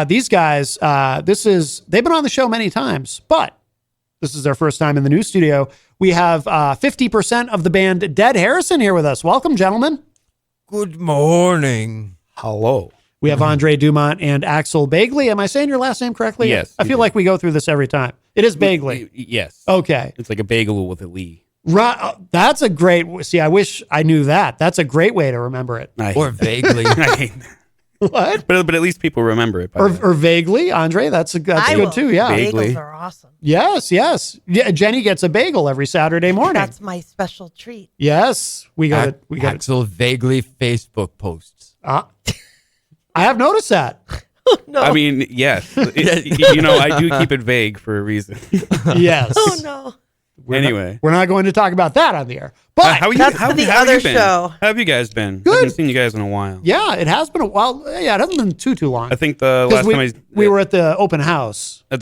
These guys, they've been on the show many times, but this is their first time in the new studio. We have 50% of the band Dead Harrison here with us. Welcome, gentlemen. Good morning. Hello. We have Andre Dumont and Axel Bagley. Am I saying your last name correctly? Yes. I feel like we go through this every time. It is Bagley. Yes. Okay. It's like a bagel with a Lee. Right. That's a great, see, I wish I knew that. That's a great way to remember it. Or vaguely. What? But at least people remember it. Or vaguely, Andre. That's good too. Yeah. Vaguely. Bagels are awesome. Yes. Yeah. Jenny gets a bagel every Saturday morning. That's my special treat. Yes. We got it. Axel vaguely Facebook posts. I have noticed that. No. I mean, yes. I do keep it vague for a reason. Yes. Oh no. We're not going to talk about that on the air. But how That's for the other been? show. How have you guys been? Good. I haven't seen you guys in a while. yeah, it has been a while. Yeah, it hasn't been too long. I think the last time we were at the open house. at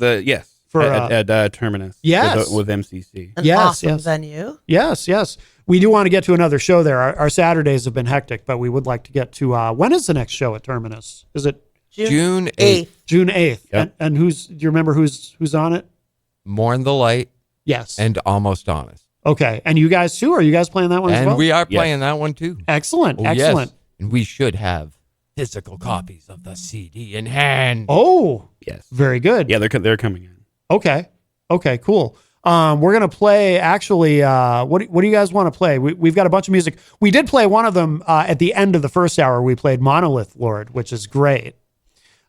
Terminus. Yes. with MCC. An Yes, awesome yes. venue. Yes. We do want to get to another show there. Our Saturdays have been hectic, but we would like to get to, when is the next show at Terminus? Is it June 8th. June 8th? Yep. And do you remember who's on it? Mourn the Light Yes. and Almost Honest. Okay. And you guys too? Are you guys playing that one as And well? we are playing that one too. Excellent. Oh, Excellent. Yes. And we should have physical copies of the CD in hand. Oh, Yes. very good. Yeah, they're coming in. Okay, cool. We're going to play, actually, what do you guys want to play? We've got a bunch of music. We did play one of them at the end of the first hour. We played Monolith Lord, which is great.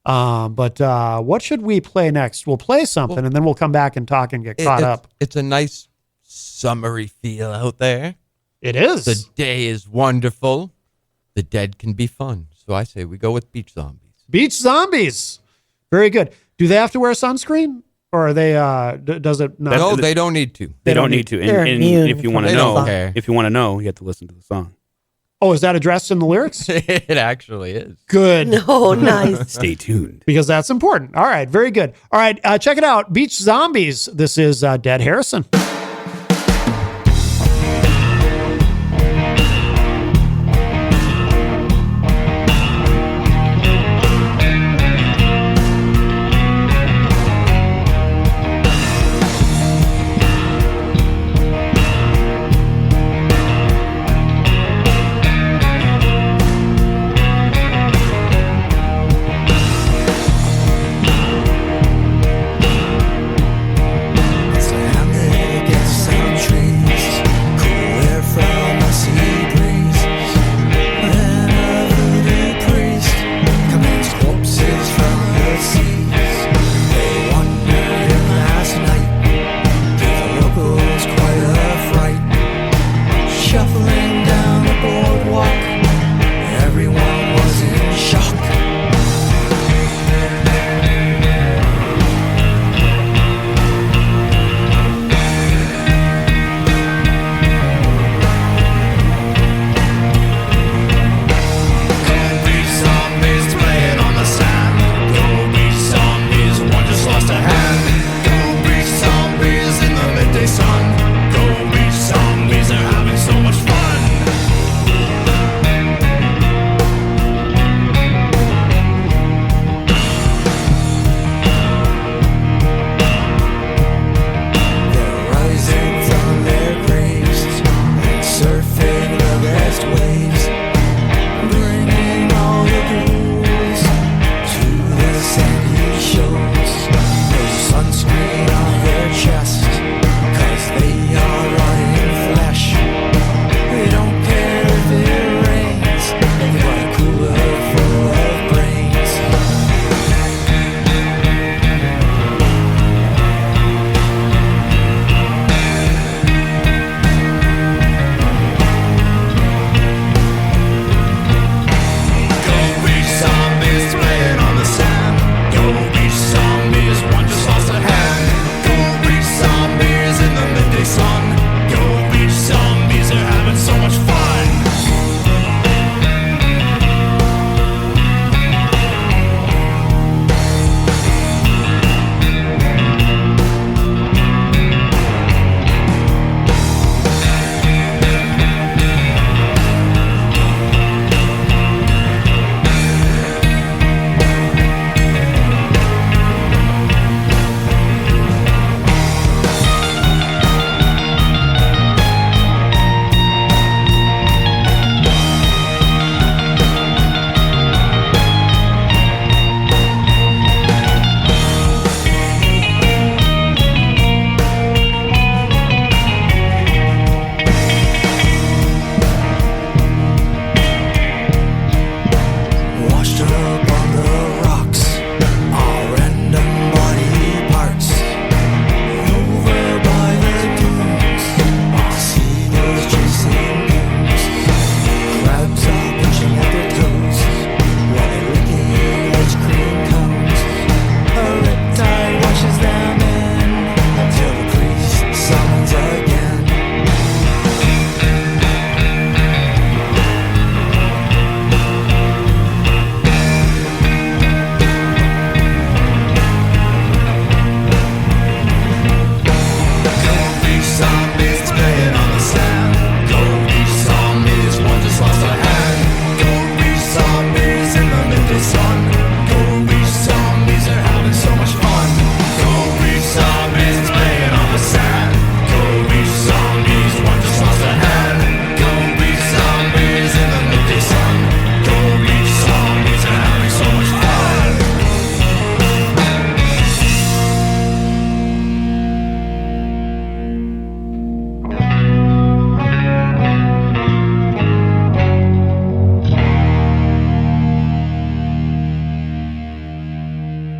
But what should we play next? We'll play something, and then we'll come back and talk and get caught up. It's a nice summery feel out there. It is. The day is wonderful. The dead can be fun. So I say we go with Beach Zombies. Beach Zombies. Very good. Do they have to wear sunscreen? Or are they, does it not? No, they don't need to. They don't need to. They're And immune if you from want to the know, sun. you have to listen to the song. Oh, is that addressed in the lyrics? It actually is. Good. No, nice. Stay tuned. Because that's important. All right. Very good. All right. Check it out. Beach Zombies. This is Dead Harrison. So I'm gonna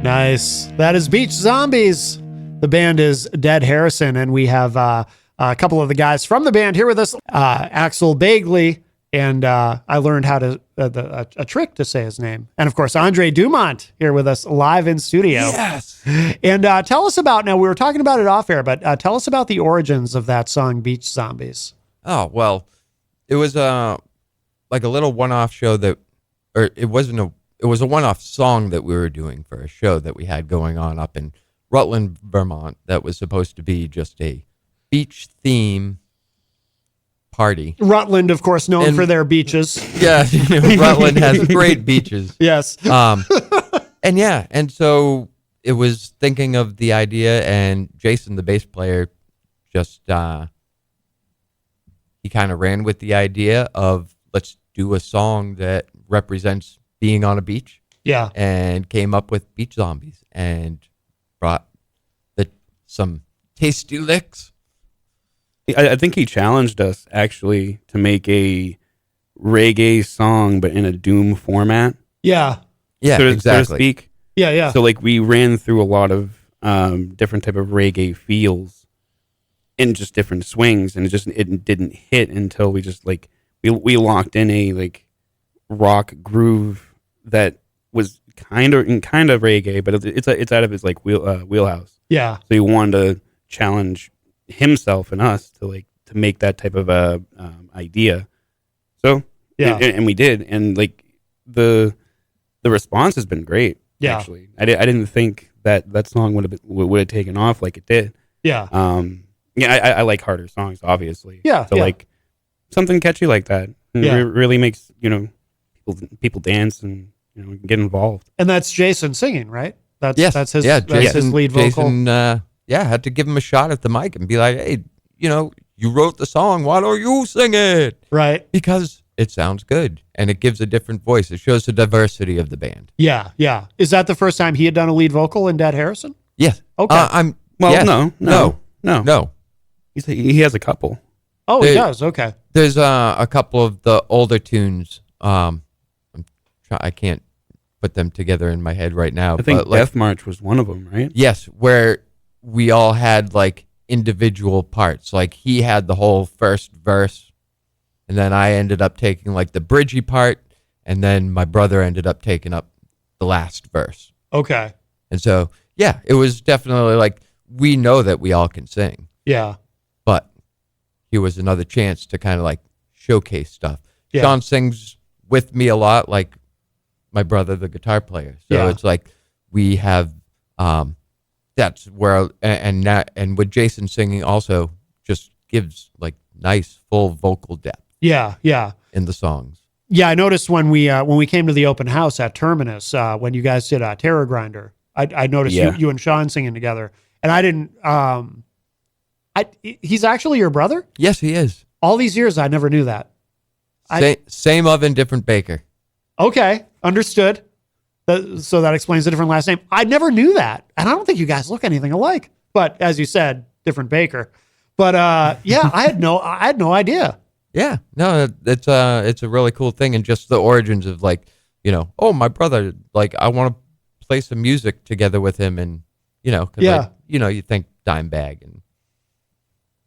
Nice. That is Beach Zombies. The band is Dead Harrison, and we have a couple of the guys from the band here with us. Axel Bagley, and I learned how to a trick to say his name, and of course Andre Dumont here with us live in studio. Yes. And tell us about, now we were talking about it off air, but tell us about the origins of that song Beach Zombies. Oh, well, it was like a little one-off show that, or it was a one-off song that we were doing for a show that we had going on up in Rutland, Vermont, that was supposed to be just a beach theme party. Rutland, of course, known for their beaches. Yeah, Rutland has great beaches. Yes. And so it was thinking of the idea, and Jason, the bass player, just he kind of ran with the idea of let's do a song that represents being on a beach. Yeah. And came up with Beach Zombies and brought some tasty licks. I think he challenged us actually to make a reggae song, but in a doom format. Yeah. Yeah, so to exactly. speak. Yeah, yeah. So like we ran through a lot of different type of reggae feels in just different swings, and it didn't hit until we just like we locked in a like rock groove that was kind of reggae, but it's out of his like wheelhouse. Yeah. So he wanted to challenge himself and us to make that type of idea. So Yeah. and we did, and like the response has been great. Yeah. Actually, I didn't think that song would have taken off like it did. Yeah. Yeah, I like harder songs, obviously. Yeah, So yeah. like something catchy like that, Yeah. really makes people dance and get involved. And that's Jason singing, right? That's Yes. that's his Yeah, that's his lead vocal. Jason, had to give him a shot at the mic and be like, hey, you wrote the song. Why don't you sing it? Right. Because it sounds good and it gives a different voice. It shows the diversity of the band. Yeah, yeah. Is that the first time he had done a lead vocal in Dead Harrison? Yes. Okay. No. He has a couple. Oh, he does. Okay. There's a couple of the older tunes. I can't put them together in my head right now. I think but like, Death March was one of them, right? yes, where we all had like individual parts. Like he had the whole first verse, and then I ended up taking like the bridgey part, and then my brother ended up taking up the last verse. Okay. And so, yeah, it was definitely like we know that we all can sing, Yeah. but here was another chance to kind of like showcase stuff. Yeah. Sean sings with me a lot, like my brother, the guitar player. So Yeah. it's like we have that's where and with Jason singing also just gives like nice full vocal depth Yeah. Yeah. in the songs. Yeah. I noticed when we came to the open house at Terminus, when you guys did Terror Grinder, I noticed Yeah. you and Sean singing together, and I didn't. He's actually your brother? Yes, he is. All these years, I never knew that. Same oven, different baker. Okay, understood. So that explains the different last name. I never knew that, and I don't think you guys look anything alike. But as you said, different baker. But yeah, I had no idea. Yeah, no, it's a really cool thing, and just the origins of like, oh, my brother, like I want to play some music together with him, and 'cause Yeah. you think Dimebag and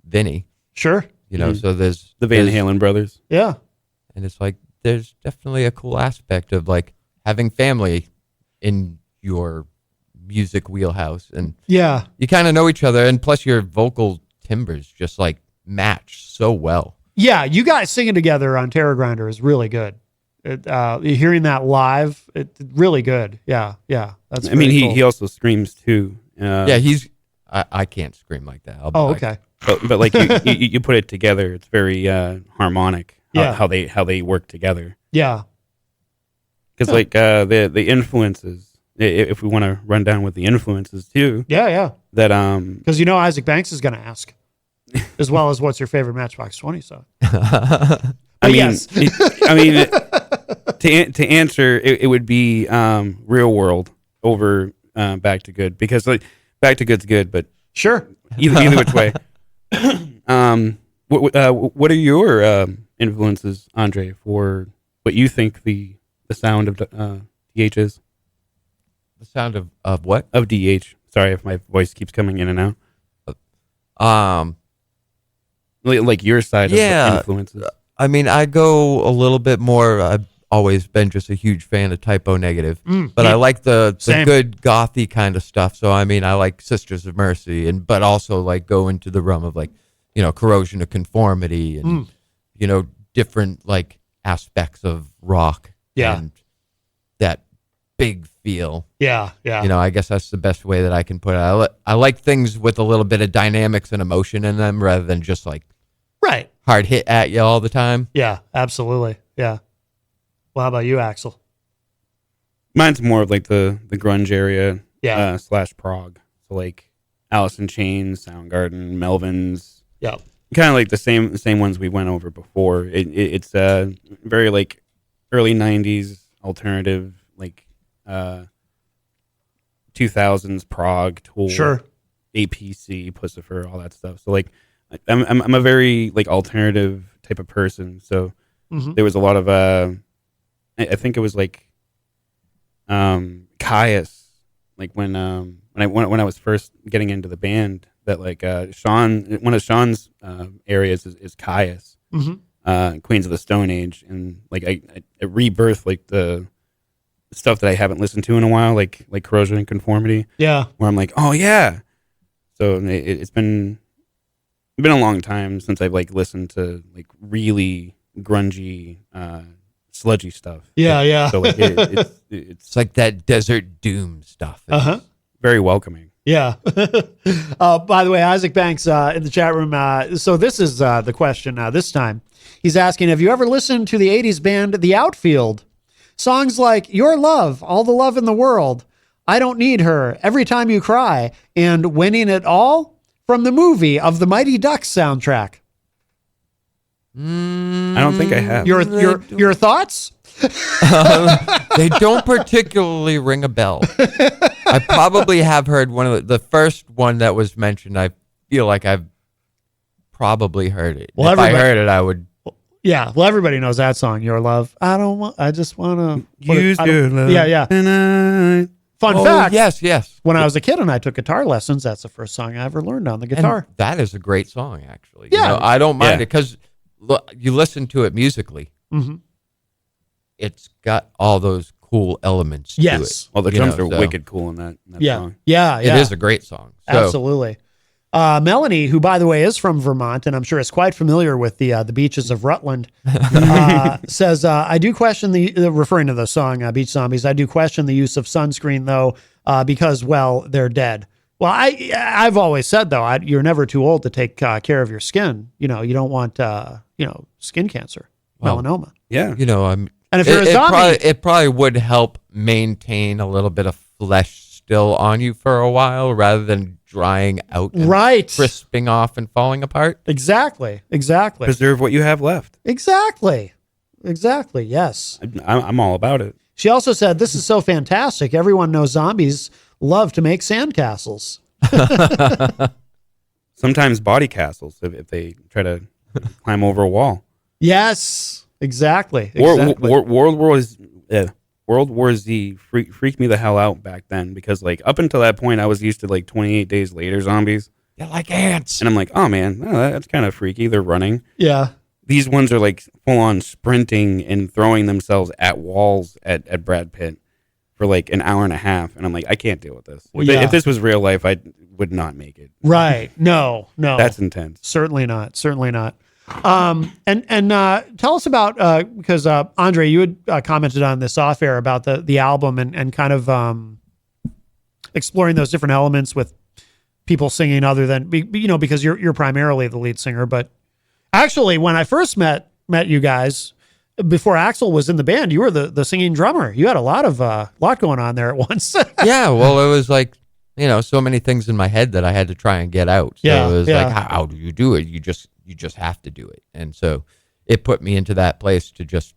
Vinny, Sure. so there's The Van there's- Halen brothers. Yeah. and it's like there's definitely a cool aspect of like having family in your music wheelhouse, and Yeah. you kind of know each other, and plus your vocal timbres just like match so well. Yeah, you guys singing together on Terror Grinder is really good. Hearing that live, it's really good. Yeah, yeah. That's. I mean, very cool. he also screams too. Yeah, I can't scream like that. Oh, okay. But like you put it together, it's very harmonic. Yeah. How they work together. Yeah. Because like the influences, if we want to run down with the influences too, Yeah, yeah. that Because Isaac Banks is going to ask, as well as what's your favorite Matchbox 20 song. I But mean, yes. to answer, it would be Real World over Back to Good, because like Back to Good's good, but Sure. either which way. What are your influences, Andre, for what you think the sound of DH is? The The sound of what? Of DH. Sorry if my voice keeps coming in and out. Like your side Yeah. of influences. I mean, I go a little bit more. I've always been just a huge fan of Typo Negative, but I like the Same. good gothy kind of stuff. So I mean, I like Sisters of Mercy, but also like go into the realm of like, Corrosion of Conformity and different like aspects of rock. Yeah. And that big feel. Yeah. Yeah. I guess that's the best way that I can put it. I like things with a little bit of dynamics and emotion in them rather than just like Right. hard hit at you all the time. Yeah, absolutely. Yeah. Well, how about you, Axel? Mine's more of like the grunge area. Yeah. / prog. So like Alice in Chains, Soundgarden, Melvins. Yeah. Kind of like the same ones we went over before. It's very like early 90s alternative, like 2000s prog, Tool, Sure. APC, Pussifer, all that stuff. So like I'm a very like alternative type of person. So there was a lot of I think it was like Caius, like when I was first getting into the band, that like one of Sean's areas is Caius, Queens of the Stone Age, and like I rebirthed like the stuff that I haven't listened to in a while, like Corrosion and Conformity, Yeah. where I'm like, oh yeah. So it's been a long time since I've like listened to like really grungy, sludgy stuff. Yeah. Yeah. So like it's It's like that Desert Doom stuff. Uh-huh. very welcoming. Yeah. By the way, Isaac Banks in the chat room. So this is the question this time. He's asking, have you ever listened to the 80s band The Outfield? Songs like Your Love, All the Love in the World, I Don't Need Her, Every Time You Cry, and Winning It All from the movie of the Mighty Ducks soundtrack. I don't think I have. Your thoughts? They don't particularly ring a bell. I probably have heard one of the first one that was mentioned. I feel like I've probably heard it. Well, if I heard it, I would. Yeah, well, everybody knows that song, Your Love. I just want to Use your love. Yeah. Tonight. Fun Oh, fact. yes. When I was a kid and I took guitar lessons, that's the first song I ever learned on the And guitar. that is a great song, actually. Yeah. I don't mind Yeah. it because you listen to it musically. Mhm. It's got all those cool elements Yes. to it. Well, the you drums know, are so wicked cool in that Yeah. song. Yeah. It is a great song. So, Absolutely. Melanie, who by the way is from Vermont, and I'm sure is quite familiar with the beaches of Rutland, says, "I do question referring to the song Beach Zombies. I do question the use of sunscreen though, because they're dead. Well, I've always said though, you're never too old to take care of your skin. You don't want skin cancer, melanoma. Yeah. I'm. And if you're a zombie, it probably would help maintain a little bit of flesh still on you for a while rather than drying out and right? crisping off and falling apart. Exactly. Preserve what you have left. Exactly. Yes. I'm all about it. She also said, "This is so fantastic. Everyone knows zombies love to make sandcastles." Sometimes body castles if they try to climb over a wall. Yes, exactly. World War Z freaked me the hell out back then because like up until that point I was used to like 28 days later zombies, They're like ants. and I'm like, oh man, that's kind of freaky. They're running. Yeah. These ones are like full on sprinting and throwing themselves at walls at Brad Pitt for like an hour and a half, and I'm like, I can't deal with this. Well, yeah. If this was real life, I would not make it. Right. No. That's intense. Certainly not. And tell us about because Andre, you had commented on this off air about the album and kind of exploring those different elements with people singing other than because you're primarily the lead singer. But actually, when I first met you guys before Axel was in the band, you were the singing drummer. You had a lot going on there at once. Yeah, well, it was like so many things in my head that I had to try and get out. So Yeah, it was yeah. like, how do you do it? You just have to do it. And so it put me into that place to just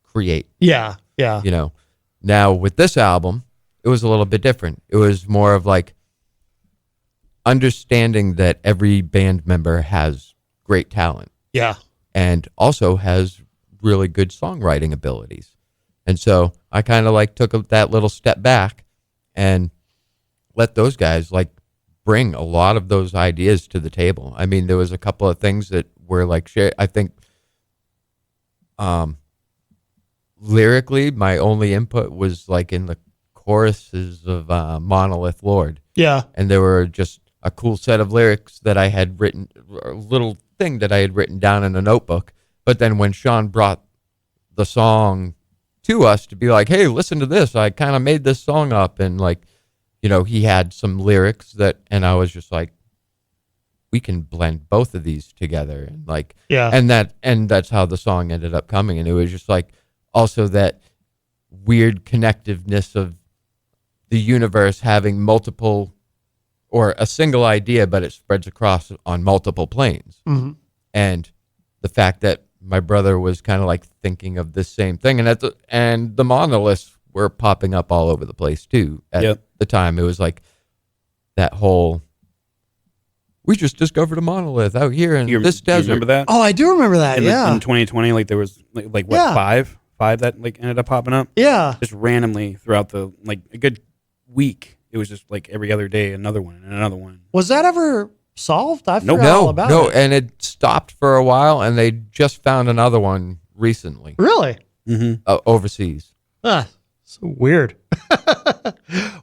create. Yeah. Now with this album, it was a little bit different. It was more of like understanding that every band member has great talent Yeah. and also has really good songwriting abilities. And so I kind of like took that little step back and let those guys like bring a lot of those ideas to the table. I mean, there was a couple of things that were like I think lyrically my only input was like in the choruses of Monolith Lord. Yeah. And there were just a cool set of lyrics that I had written, a little thing that I had written down in a notebook. But then when Sean brought the song to us to be like, hey, listen to this, I kind of made this song up, and like, you know, he had some lyrics that, and I was just like, we can blend both of these together, and like, Yeah. and that's how the song ended up coming. And it was just like also that weird connectiveness of the universe having multiple, or a single idea, but it spreads across on multiple planes. Mm-hmm. And the fact that my brother was kind of like thinking of this same thing, and the monoliths were popping up all over the place too at the time. It was like that whole, we just discovered a monolith out here in this desert. You remember that? Oh, I do remember that. in, Yeah. in 2020, like there was like what, Yeah. five that like ended up popping up Yeah. just randomly throughout the like a good week. It was just like every other day another one and another one. Was that ever solved? I Nope. forgot all about No, it. and it stopped for a while, and they just found another one recently Really? Mm-hmm. overseas. Ah, so weird.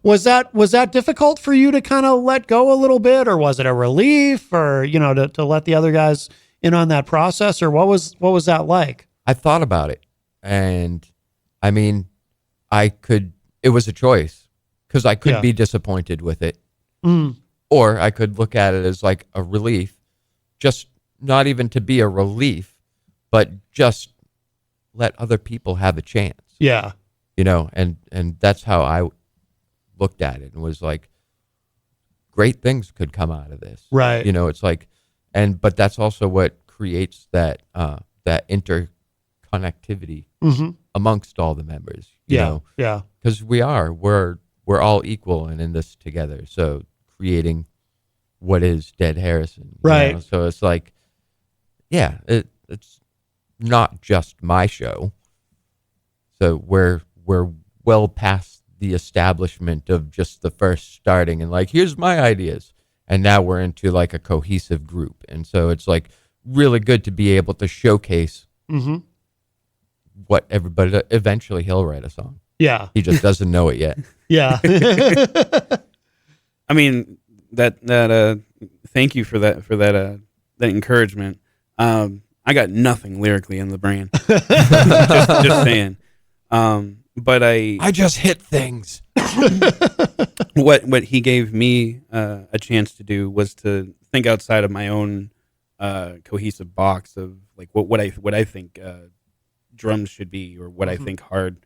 Was that difficult for you to kind of let go a little bit, or was it a relief, or you know, to let the other guys in on that process, or what was that like? I thought about it, and I mean, it was a choice, because I could Yeah. be disappointed with it, Mm, or I could look at it as like a relief, just not even to be a relief, but just let other people have a chance, yeah. you know, and that's how I looked at it, and was like, great things could come out of this. Right. You know, it's like, but that's also what creates that interconnectivity Mm-hmm. amongst all the members, you Yeah. know, Yeah. because we're all equal and in this together. So creating what is Dead Harrison, you Right. know? So it's like, yeah, it's not just my show. So we're well past the establishment of just the first starting and like, here's my ideas. And now we're into like a cohesive group. And so it's like really good to be able to showcase Mm-hmm. what everybody, eventually he'll write a song. Yeah. He just doesn't know it yet. Yeah. I mean that thank you for that encouragement. I got nothing lyrically in the brain. just saying. But I just hit things. what he gave me a chance to do was to think outside of my own cohesive box of like what I think drums should be, or what I think hard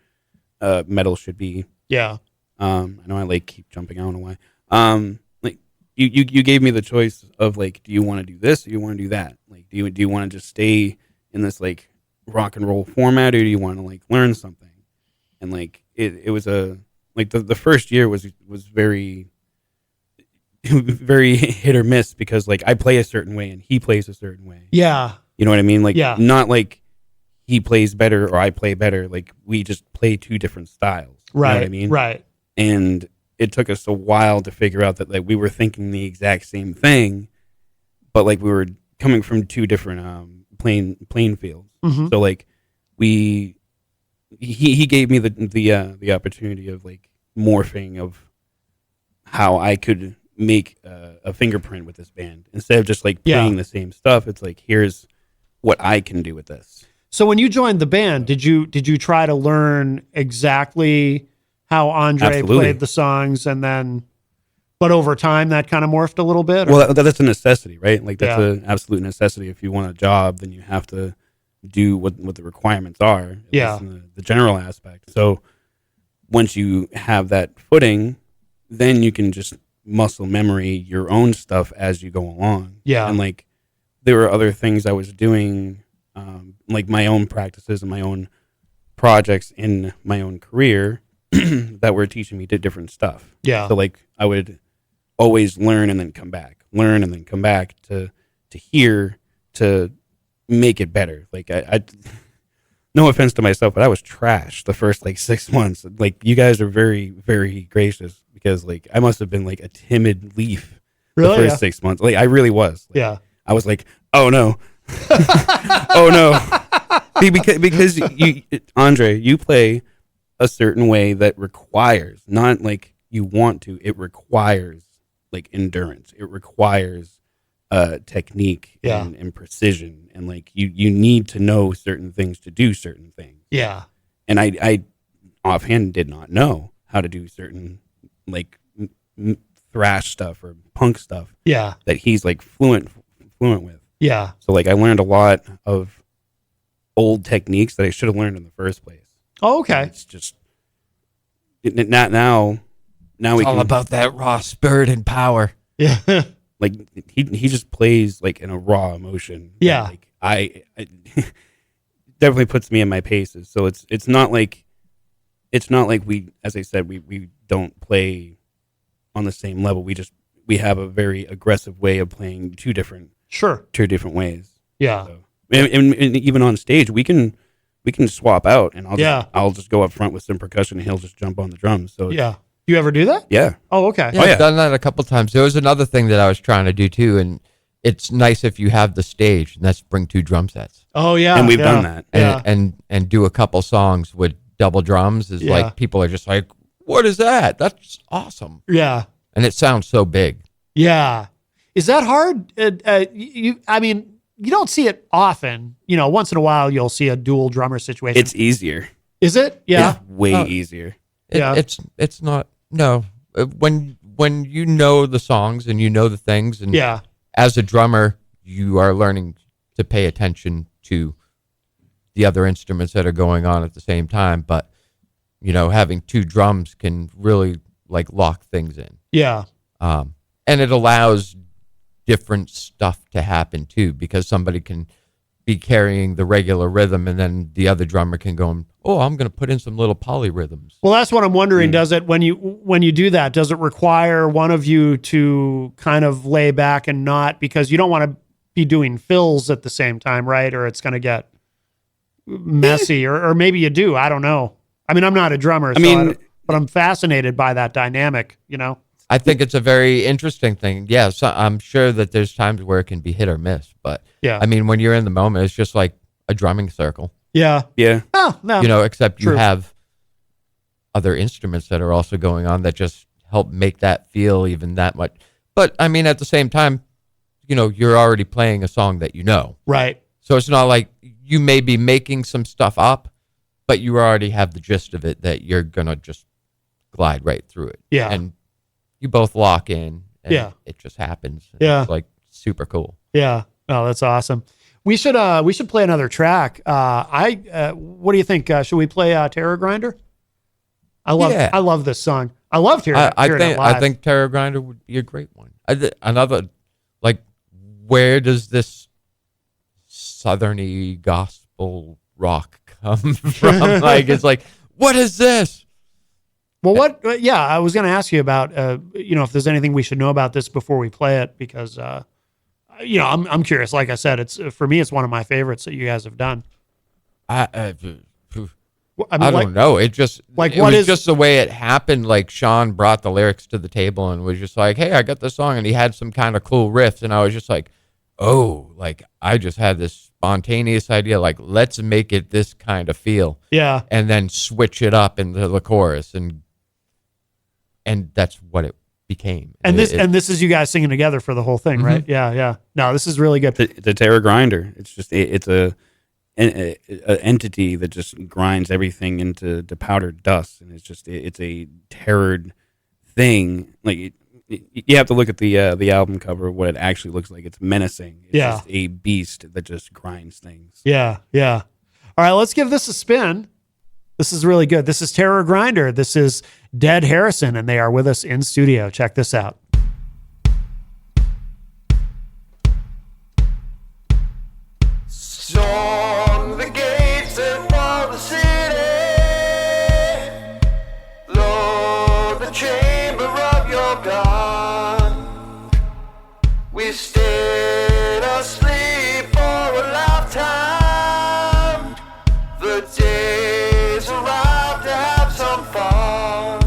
metal should be. Yeah. I know I like keep jumping. I don't know why. Like you gave me the choice of like, do you want to do this or you want to do that? Like, do you want to just stay in this like rock and roll format, or do you want to like learn something? And like it was a like the first year was very very hit or miss, because like I play a certain way and he plays a certain way. Yeah. You know what I mean? Like, Yeah. not like he plays better or I play better. Like, we just play two different styles. Right. You know what I mean? Right. And it took us a while to figure out that like we were thinking the exact same thing, but like we were coming from two different playing fields. Mm-hmm. So like he gave me the opportunity of like morphing of how I could make a fingerprint with this band instead of just like playing the same stuff. It's like, here's what I can do with this. So when you joined the band, did you try to learn exactly how Andre Absolutely. played the songs, and then, but over time that kind of morphed a little bit? Or? Well, that's a necessity, right? Like that's Yeah. an absolute necessity. If you want a job, then you have to do what the requirements are. At Yeah. least in the general aspect. So once you have that footing, then you can just muscle memory your own stuff as you go along. Yeah. And like there were other things I was doing, like my own practices and my own projects in my own career that were teaching me different stuff. Yeah. So like I would always learn and then come back, learn and then come back to hear, to make it better. Like I no offense to myself, but I was trash the first like 6 months. Like you guys are very, very gracious because like I must have been like a timid leaf Really? the first 6 months. Like I really was. Like, Yeah. I was like, oh no, oh no, because you, Andre, you play a certain way that requires not like you want to. It requires like endurance. It requires technique Yeah. and precision, and like you need to know certain things to do certain things. Yeah. And I offhand did not know how to do certain like thrash stuff or punk stuff Yeah. that he's like fluent with. Yeah. So like I learned a lot of old techniques that I should have learned in the first place. Oh, And okay. it's just not now. Now we It's all can about that raw spirit and power. Yeah. like he just plays like in a raw emotion. Yeah. Like I definitely puts me in my paces. So it's not like we, as I said, we don't play on the same level. We have a very aggressive way of playing two different Sure. ways. Yeah. So, and even on stage, we can swap out, and I'll just go up front with some percussion, and he'll just jump on the drums. So Yeah. You ever do that? yeah. Oh, okay. Yeah, I've done that a couple times. There was another thing that I was trying to do too, and it's nice if you have the stage, and that's bring 2 drum sets Oh, yeah. And we've yeah. done that. and, Yeah. and do a couple songs with double drums. Is Yeah. like people are just like, "What is that? That's awesome!" Yeah. And it sounds so big. Yeah. Is that hard? I mean, you don't see it often. You know, once in a while you'll see a dual drummer situation. It's easier. Is it? Yeah. It's way Oh. easier. Yeah. It's not no. When you know the songs and you know the things, and Yeah. as a drummer, you are learning to pay attention to the other instruments that are going on at the same time. But, you know, having 2 drums can really like lock things in. Yeah. And it allows different stuff to happen too, because somebody can be carrying the regular rhythm and then the other drummer can go, oh, I'm going to put in some little polyrhythms. Well, that's what I'm wondering. Does it, when you do that, does it require one of you to kind of lay back and not, because you don't want to be doing fills at the same time, right? Or it's going to get messy, or maybe you do. I don't know. I mean, I'm not a drummer, but I'm fascinated by that dynamic, you know? I think it's a very interesting thing. Yeah, so I'm sure that there's times where it can be hit or miss, but Yeah. I mean, when you're in the moment, it's just like a drumming circle, Yeah. Yeah. Oh, no. you know, except True. you have other instruments that are also going on that just help make that feel even that much. But I mean, at the same time, you know, you're already playing a song that you know. Right. So it's not like you may be making some stuff up, but you already have the gist of it that you're going to just glide right through it. Yeah. And you both lock in and Yeah. it just happens. Yeah. It's like super cool. Yeah. Oh, that's awesome. We should play another track. What do you think? Should we play Terror Grinder? I love this song. I loved hearing it live. I think Terror Grinder would be a great one. Another, like, where does this southerny gospel rock come from? Like, it's like, what is this? Well, yeah, I was going to ask you about, if there's anything we should know about this before we play it, because, I'm curious. Like I said, for me, it's one of my favorites that you guys have done. I I don't know. It just like, it what was is- just the way it happened. Like, Sean brought the lyrics to the table and was just like, "Hey, I got this song," and he had some kind of cool riffs, and I was just like, "Oh, like I just had this spontaneous idea. Like, let's make it this kind of feel, Yeah. and then switch it up into the chorus, and that's what it became." And this It- is you guys singing together for the whole thing, Mhm. right? Yeah, yeah. No, this is really good. The Terror Grinder. It's just it's a entity that just grinds everything into powdered dust, and it's a terrored thing. Like you have to look at the album cover, what it actually looks like. It's menacing. It's Yeah. just a beast that just grinds things. Yeah, yeah. All right, let's give this a spin. This is really good. This is Terror Grinder. This is Dead Harrison, and they are with us in studio. Check this out. Storm the gates and wall the city. Load the chamber of your God. We stayed asleep for a lifetime. The days arrive to have some fun.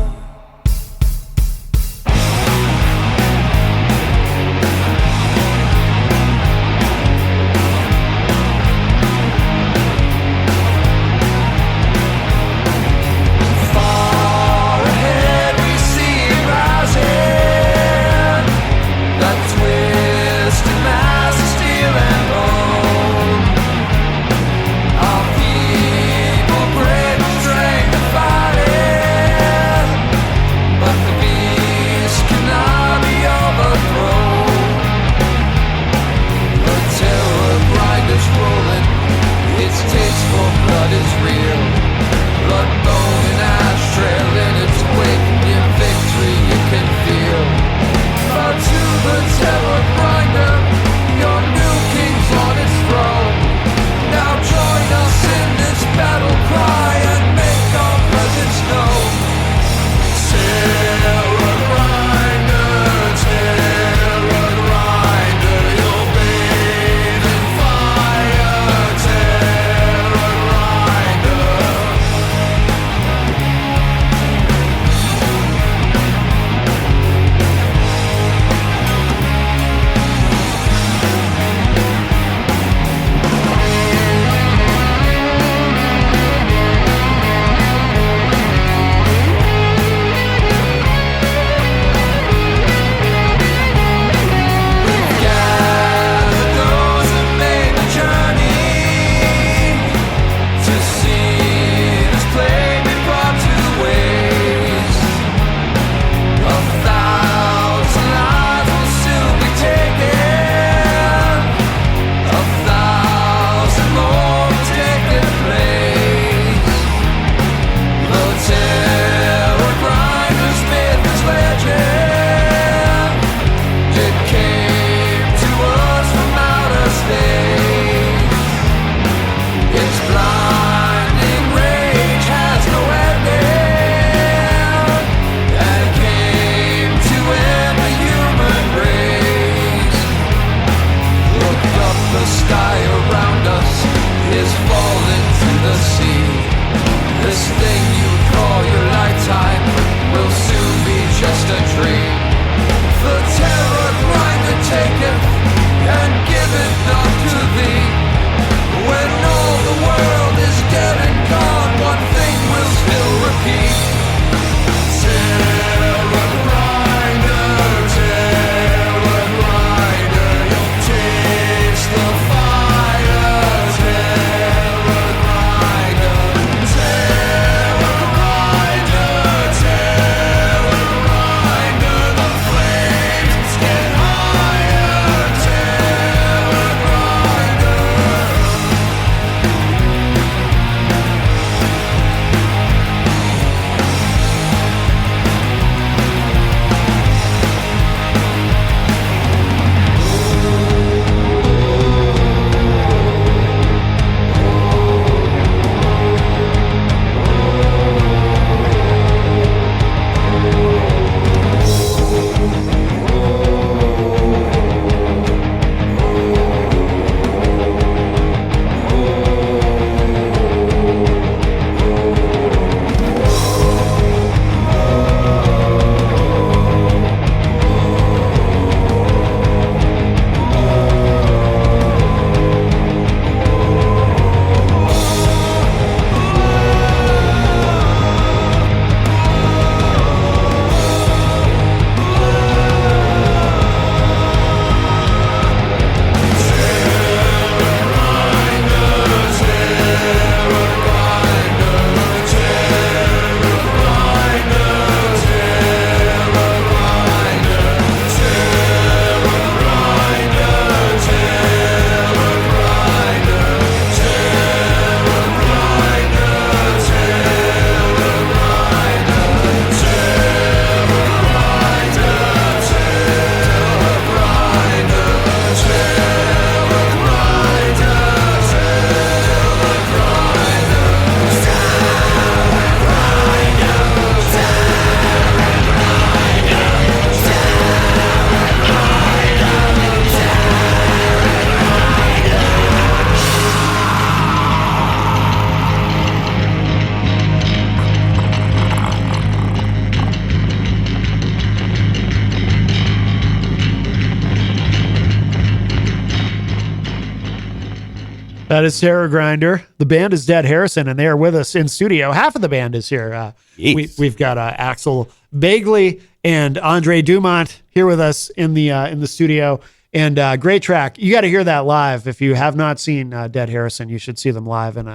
That is Terror Grinder. The band is Dead Harrison, and they are with us in studio. Half of the band is here. Yes. We've got Axel Bagley and Andre Dumont here with us in the studio. And great track. You got to hear that live. If you have not seen Dead Harrison, you should see them live. And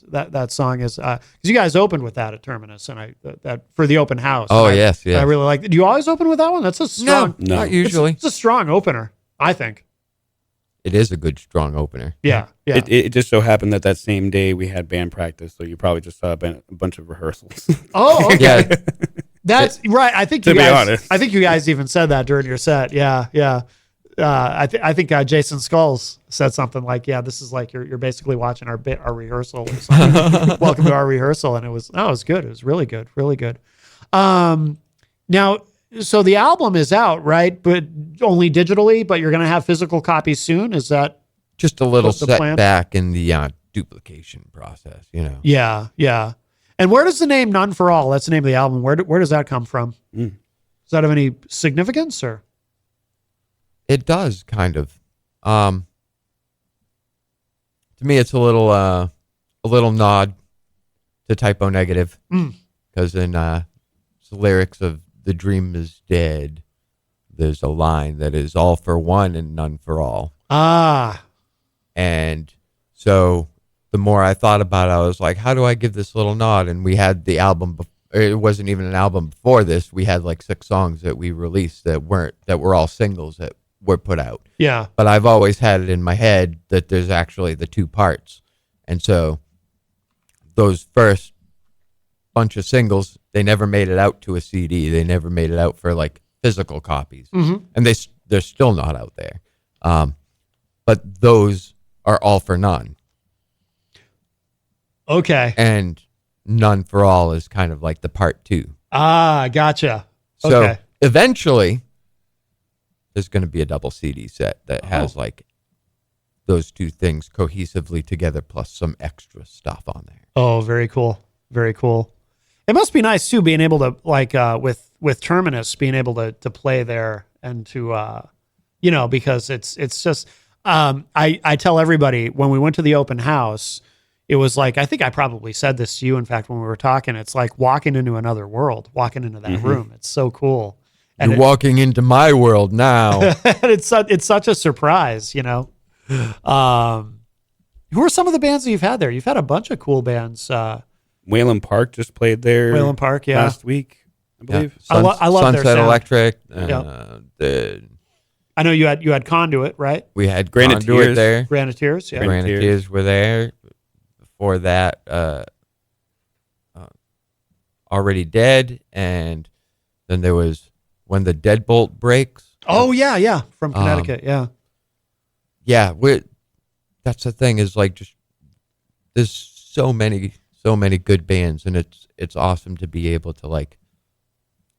that song is because you guys opened with that at Terminus, and that for the open house. Oh, And yes. I really like it. Do you always open with that one? That's a strong. No. Not usually. It's a strong opener, I think. It is a good, strong opener. Yeah, yeah. It just so happened that same day we had band practice, so you probably just saw a bunch of rehearsals. Oh, okay. Yeah. That's right. I think To you be guys. honest. I think you guys even said that during your set. Yeah, yeah. I think Jason Skulls said something like, "Yeah, this is like you're basically watching our rehearsal. Or something. Welcome to our rehearsal." And it was good. It was really good, really good. Now, so the album is out, right? But only digitally. But you're going to have physical copies soon. Is that? Just a little What's the plan? setback in the duplication process, you know. Yeah, yeah. And where does the name None for All? That's the name of the album. Where does that come from? Does that have any significance or? It does kind of. To me, it's a little nod to Typo Negative, because in the lyrics of "The Dream Is Dead," there's a line that is "all for one and none for all." Ah, And so the more I thought about it, I was like, "How do I give this little nod?" And we had the album. It wasn't even an album before this. We had like 6 songs that we released that were all singles that were put out. yeah. But I've always had it in my head that there's actually the 2 parts. And so those first bunch of singles, they never made it out to a CD. They never made it out for like physical copies. And they're still not out there. But those are all for none. Okay. And None for All is kind of like the part 2. Ah, gotcha. So Okay. eventually there's going to be a double CD set that has like those 2 things cohesively together plus some extra stuff on there. Oh, very cool. Very cool. It must be nice too, being able to like with Terminus, being able to play there and to because it's just I tell everybody when we went to the open house, it was like, I think I probably said this to you, in fact, when we were talking, it's like walking into another world, walking into that room. It's so cool. And You're walking into my world now. and it's such a surprise, you know. Who are some of the bands that you've had there? You've had a bunch of cool bands. Whalen Park just played there Whalen Park, yeah. last week, I believe. I love their Sunset sound. Electric. Yeah. I know you had Conduit, right? We had Graniteers. Conduit there. Graniteers, yeah. Graniteers. Graniteers were there. Before that, Already Dead, and then there was When the Deadbolt Breaks. Oh yeah, from Connecticut, yeah. Yeah, that's the thing is like just there's so many good bands, and it's awesome to be able to like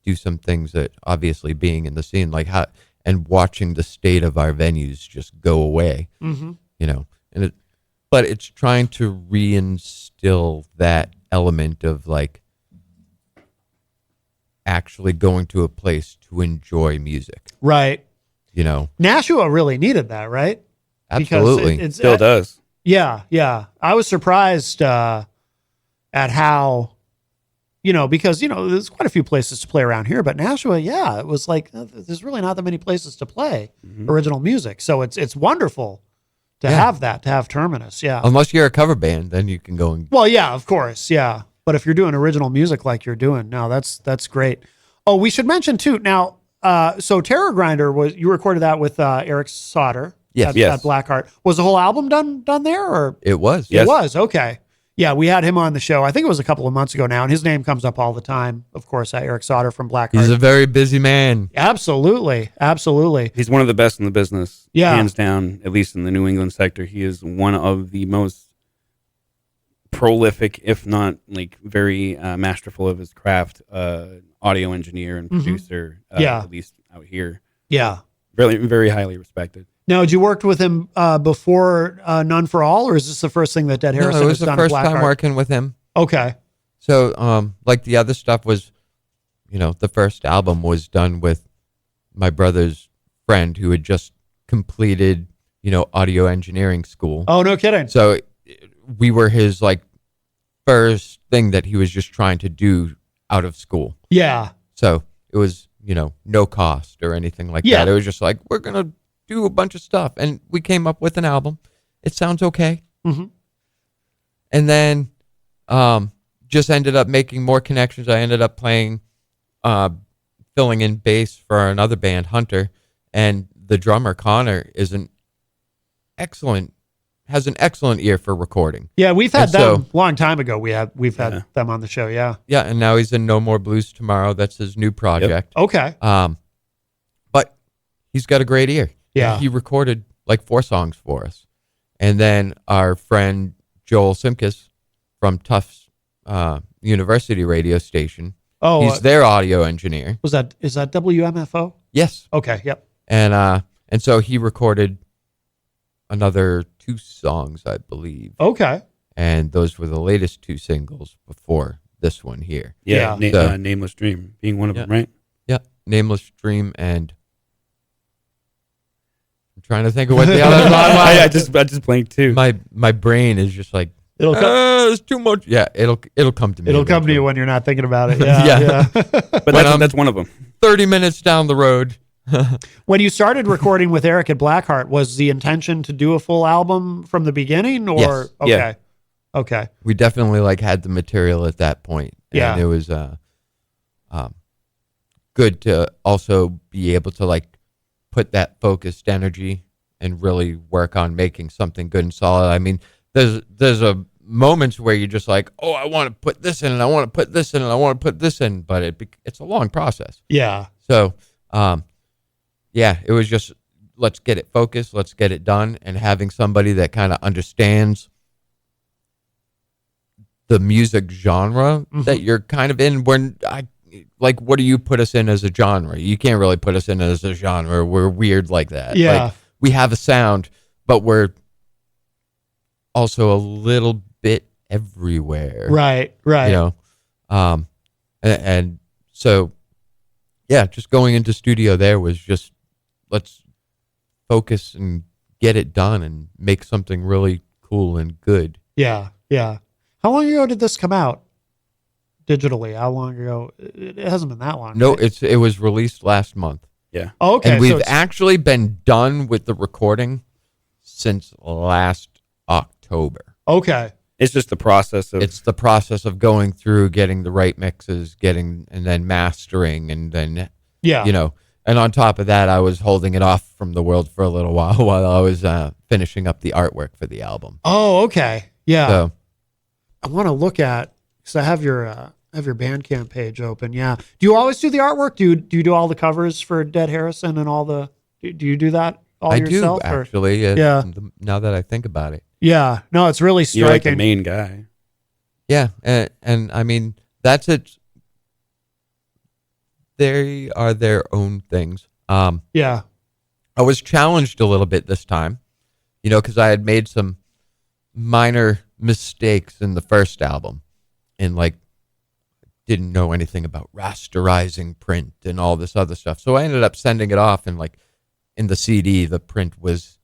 do some things that obviously being in the scene like how and watching the state of our venues just go away, you know, but it's trying to reinstill that element of like actually going to a place to enjoy music, Right. you know. Nashua really needed that, right? Absolutely. Because Still does. Yeah. I was surprised at how, because, there's quite a few places to play around here, but Nashua, yeah, it was like, there's really not that many places to play original music. So it's wonderful to have that, to have Terminus. Yeah. Unless you're a cover band, then you can go and Well, yeah, of course. Yeah. But if you're doing original music like you're doing, no, that's great. Oh, we should mention too. Now, so Terror Grinder you recorded that with Eric Sauter. Yes. At Yes. Blackheart. Was the whole album done there or? it was. Yes. It was. Okay. Yeah. We had him on the show. I think it was a couple of months ago now, and his name comes up all the time. Of course, Eric Sauter from Blackheart. He's a very busy man. Absolutely. He's one of the best in the business. Yeah. Hands down, at least in the New England sector. He is one of the most prolific, if not like very masterful of his craft, audio engineer and producer, Yeah. at least out here. Yeah. Very, very highly respected. Now, had you worked with him before None for All, or is this the first thing that Dead No, Harrison it has was the done at first time Blackheart? working with him. Okay. So, like the other stuff was, the first album was done with my brother's friend who had just completed, audio engineering school. Oh, no kidding. So we were his like first thing that he was just trying to do out of school. Yeah. So it was, no cost or anything like Yeah. that. It was just like, we're going to do a bunch of stuff. And we came up with an album. It sounds okay. Mm-hmm. And then just ended up making more connections. I ended up playing, filling in bass for another band, Hunter. And the drummer, Connor, has an excellent ear for recording. Yeah, we've had And them so- a long time ago. We've had Yeah. them on the show. Yeah. Yeah, and now he's in No More Blues Tomorrow. That's his new project. Okay. But he's got a great ear. Yeah. He recorded like 4 songs for us. And then our friend Joel Simkus from Tufts University radio station, Oh, he's their audio engineer. is that WMFO? Yes. Okay. Yep. And so he recorded another 2 songs, I believe. Okay. And those were the latest 2 singles before this one here. Yeah, Yeah. Nameless Dream being one of Yeah. them, right? Yeah. Nameless Dream, and I'm trying to think of what the other I just blanked too. my brain is just like, It'll come. there's too much. Yeah, it'll come to me. It'll come to you eventually. when you're not thinking about it. Yeah. Yeah. Yeah. But when that's one of them. 30 minutes down the road. When you started recording with Eric at Blackheart, was the intention to do a full album from the beginning, or Yes. okay, Yeah. okay, We definitely had the material at that point. Yeah. And it was good to also be able to put that focused energy and really work on making something good and solid. I mean, there's a moments where you're just like, oh, I want to put this in, and I want to put this in, and I want to put this in, but it's a long process. yeah, So, yeah, it was just, let's get it focused, let's get it done, and having somebody that kind of understands the music genre that you're kind of in. What do you put us in as a genre? You can't really put us in as a genre. We're weird like that. Yeah. We have a sound, but we're also a little bit everywhere. right, right, And so, yeah, just going into studio there was just, let's focus and get it done and make something really cool and good. yeah, yeah. How long ago did this come out digitally? How long ago? It hasn't been that long. No, right? it was released last month. Yeah. Oh, okay. And so we've it's- actually been done with the recording since last October. okay. It's just the process of It's the process of going through, getting the right mixes, and then mastering, and then, Yeah. and on top of that, I was holding it off from the world for a little while I was finishing up the artwork for the album. Oh, okay. Yeah. So, I want to look at, because I have your Bandcamp page open. Yeah. Do you always do the artwork? Do you do all the covers for Dead Harrison and all the? Do you do that all I yourself? do, or- actually. Yeah. Now that I think about it. Yeah. No, it's really you're like the striking. main guy. Yeah, and I mean, that's it. They are their own things. Yeah. I was challenged a little bit this time, because I had made some minor mistakes in the first album, and didn't know anything about rasterizing print and all this other stuff. So I ended up sending it off, and in the CD, the print was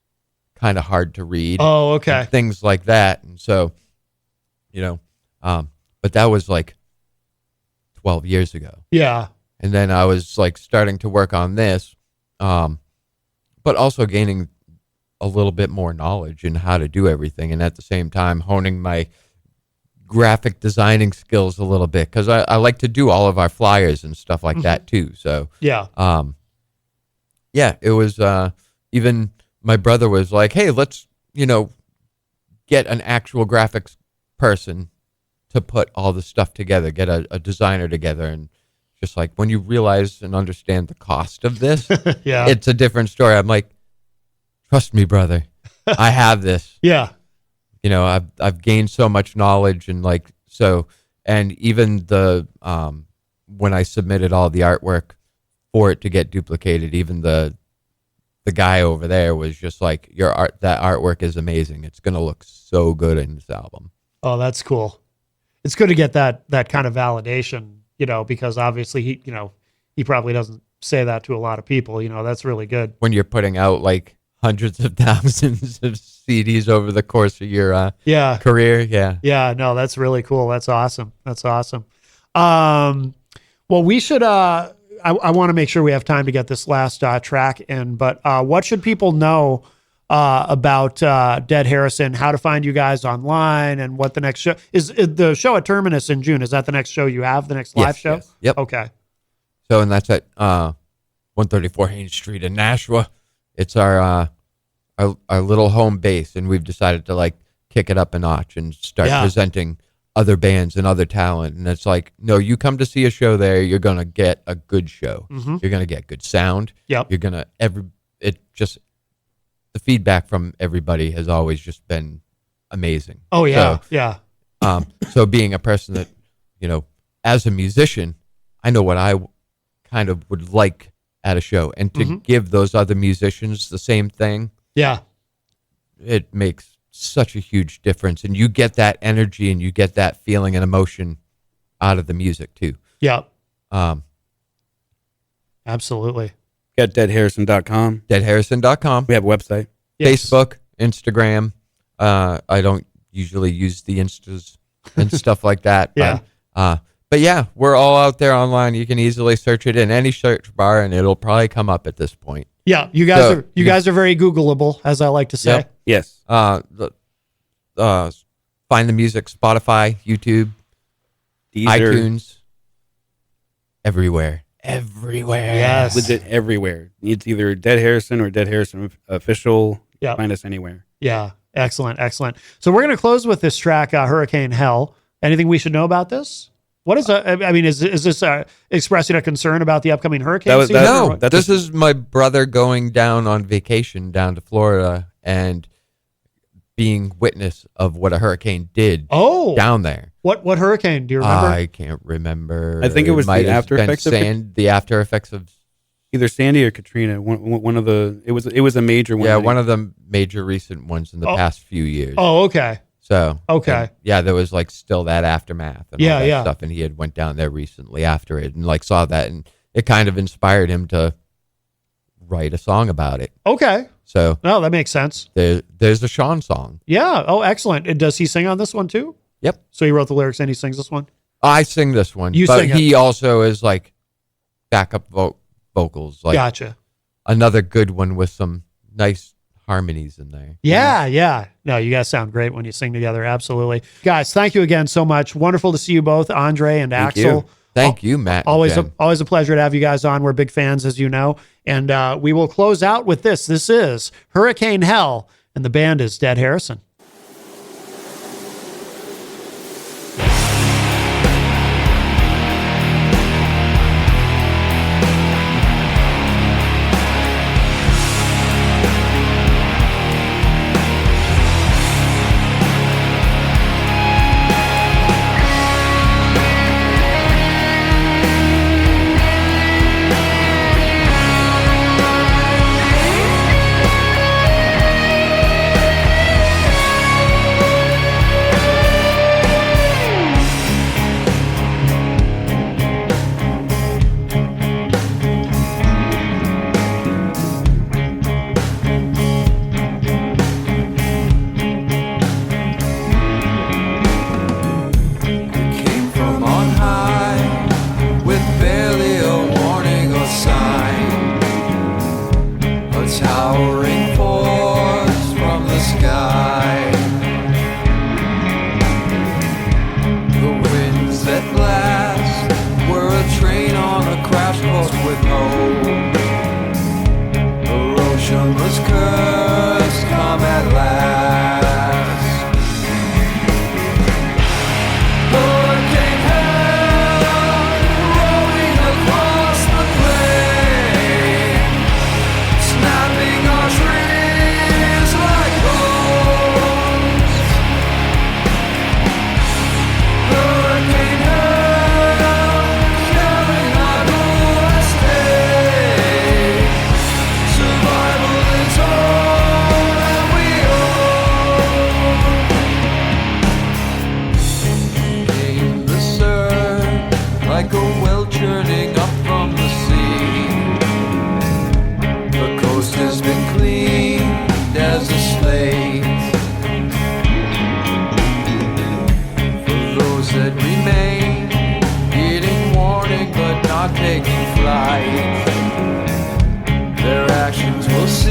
kind of hard to read. Oh, okay. And things like that. And so, but that was 12 years ago. Yeah. And then I was starting to work on this, but also gaining a little bit more knowledge in how to do everything. And at the same time, honing my graphic designing skills a little bit, because I like to do all of our flyers and stuff like that too. So, Yeah. yeah, it was, even my brother was like, hey, let's, get an actual graphics person to put all the stuff together, get a designer together. And just when you realize and understand the cost of this, Yeah. it's a different story. I'm like, trust me, brother, I have this. Yeah. I've gained so much knowledge, and and even the when I submitted all the artwork for it to get duplicated, even the guy over there was just like, that artwork is amazing. It's gonna look so good in this album. Oh, that's cool. It's good to get that kind of validation, because obviously he probably doesn't say that to a lot of people. That's really good. When you're putting out hundreds of thousands of CDs over the course of your Yeah. career. Yeah. Yeah, no, that's really cool. That's awesome. That's awesome. Well, we should, I want to make sure we have time to get this last track in, but what should people know about Dead Harrison, how to find you guys online, and what the next show is? The show at Terminus in June, is that the next show you have, the next live Yes, show? yes. Yep. Okay. So, and that's at 134 Haynes Street in Nashua. It's our little home base, and we've decided to like kick it up a notch and start presenting other bands and other talent. And it's like, no, you come to see a show there, you're gonna get a good show. Mm-hmm. You're gonna get good sound. Yep. You're gonna the feedback from everybody has always just been amazing. Oh yeah, So, yeah, so being a person that, as a musician, I know what I kind of would like at a show, and to give those other musicians the same thing, yeah. it makes such a huge difference. And you get that energy and you get that feeling and emotion out of the music too. Yep. Um, Absolutely. Got deadharrison.com. deadharrison.com, We have a website. Yes. Facebook, Instagram. I don't usually use the Instas and stuff like that. Yeah. But yeah, we're all out there online. You can easily search it in any search bar, and it'll probably come up at this point. Yeah, you guys are very Googleable, as I like to say. Yep. Yes. Find the music, Spotify, YouTube, Deezer, iTunes, everywhere. Yes. legit everywhere. It's either Dead Harrison or Dead Harrison Official. Yep. Find us anywhere. Yeah. Excellent. Excellent. So we're going to close with this track, Hurricane Hell. Anything we should know about this? What is is this expressing a concern about the upcoming hurricane season? No, or- this is my brother going down on vacation down to Florida and being witness of what a hurricane did down there. What hurricane? Do you remember? I can't remember. I think it was might the have after been effects of the after effects of Either Sandy or Katrina. One of the. It was a major one. one of the major recent ones in the past few years. Oh, okay. So Okay. and, there was like still that aftermath and all that stuff, and he had went down there recently after it and like saw that, and it kind of inspired him to write a song about it. Okay. So No, that makes sense. there's a Sean song. Yeah. Oh, excellent. And does he sing on this one too? Yep, So he wrote the lyrics and he sings this one? I sing this one, You but sing it. he also is like backup vocals, like Gotcha. another good one with some nice harmonies in there. Yeah, yeah. No, you guys sound great when you sing together. Absolutely. Guys, thank you again so much. Wonderful to see you both, Andre and Thank Axel. you. Thank you, Matt. and Always Jen. always a pleasure to have you guys on. We're big fans, as you know. And we will close out with this. This is Hurricane Hell, and the band is Dead Harrison. Hurricane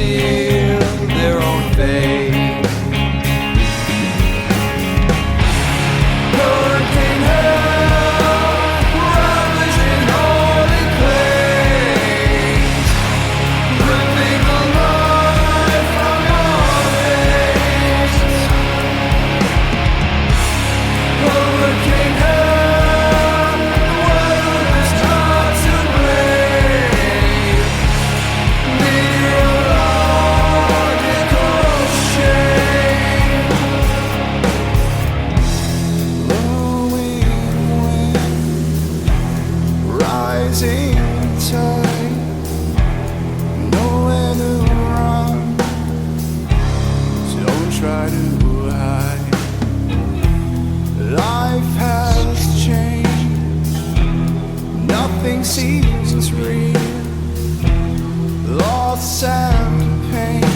seal their own fate. Hurricane hell, ravaging holy plains, ripping the life from our veins. Hurricane hell, the world is not to blame. Meteorological shame. Blowing wind, rising tide, nowhere to run, don't try to hide. Life has changed, nothing seems real, loss and pain.